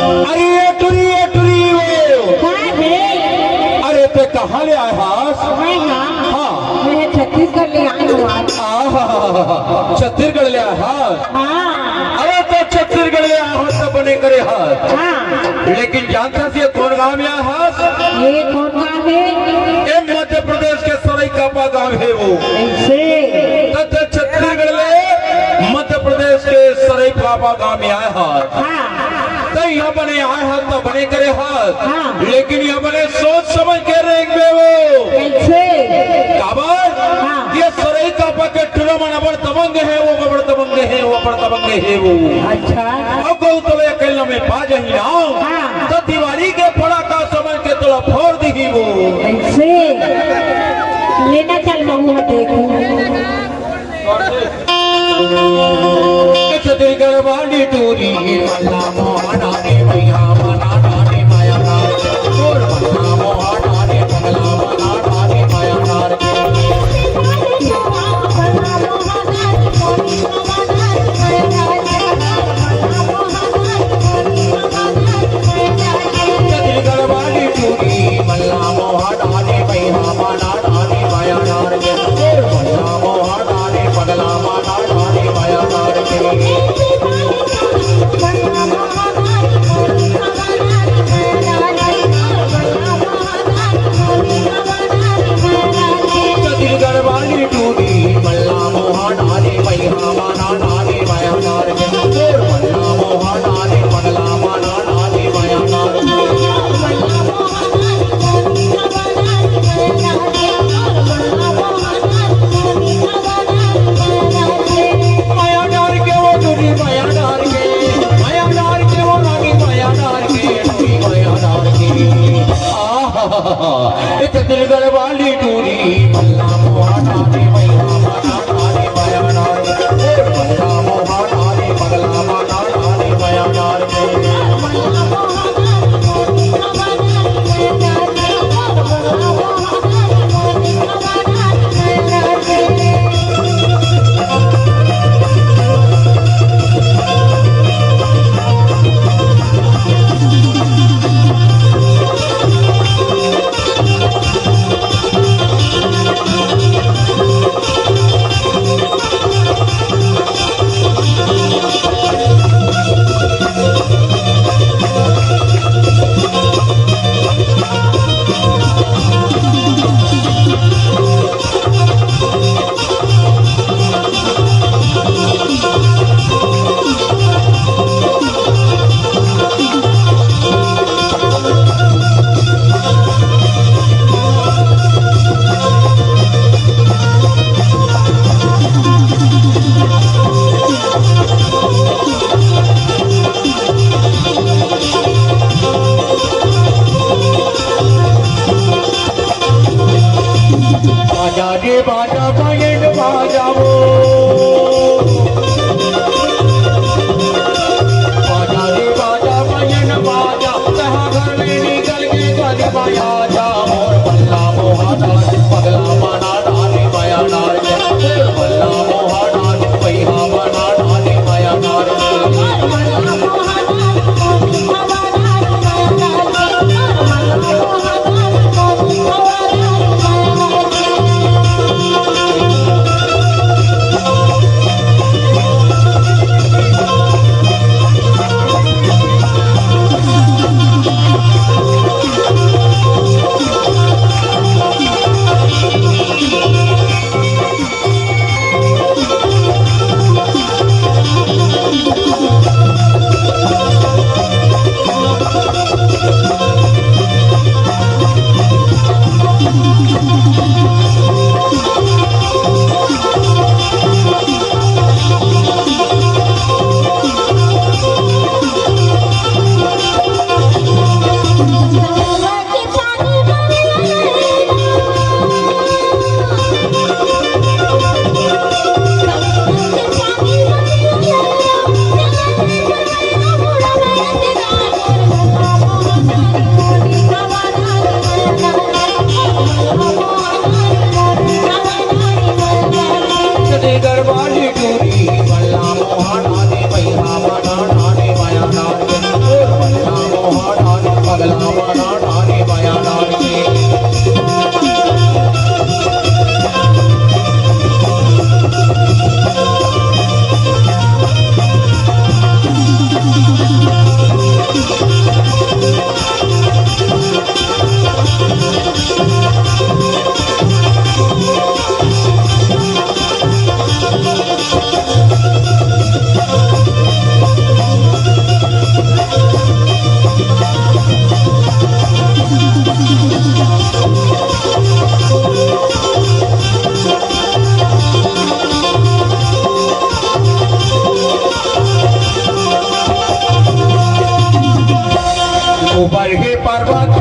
अरे टुरी वो अरे ते कहाँ ले आए हास? हाँ मैं छत्तीसगढ़ ले आई हूँ आज। छत्तीसगढ़ ले आए हास? हाँ अरे तो छत्तीसगढ़ ले आए हास तो बने करे हास, हाँ। लेकिन जानता से कौन गांव में आए हास? ये कौन गाँव है? ये मध्य प्रदेश के सरायकापा गांव है वो। ऐसे तो छत्तीसगढ़ ले मध्य प्रदेश के सरायकापा गांव में आए हास। हाँ तो यहाँ बने आए हाथ तो बने करे हाथ, हाँ। लेकिन यहाँ बने सोच समझ के रेंग में वो कैसे? काबर हाँ। ये सराय का पके टुरा मन बड़ तबंग है वो, बड़ तबंग है वो, बड़ तबंग है वो। अच्छा अब को तो वे अकेला में पा जही ना, हाँ। तो दिवाली के पड़ा का समझ के तोला फोड़ दी वो। ऐसे लेना चल महुआ देखूं। छत्तीसगढ़ वाली टूरी मल्ला मोहना रे भैया मना रे माया नार, और मल्ला मोहना रे पगला मना रे माया नार। छत्तीसगढ़ वाली टूरी मल्ला मोहना रे भैया मना रे माया नार, और मल्ला मोहना रे पगला मना रे माया नार। छत्तीसगढ़ वाली टूरी मल्ला मोहना रे भैया मना रे माया नार, और मल्ला मोहना रे पगला मना रे माया नार। माया नार के वो टूरी माया नार के, माया नार के वो रानी माया नार के, टूरी माया नार के। आहा छत्तीसगढ़ वाली टूरी मल्ला मोहना रे भैया मना रे माया नार, और मल्ला मोहना रे पगला मना रे माया नार। ऊपर के पर्वत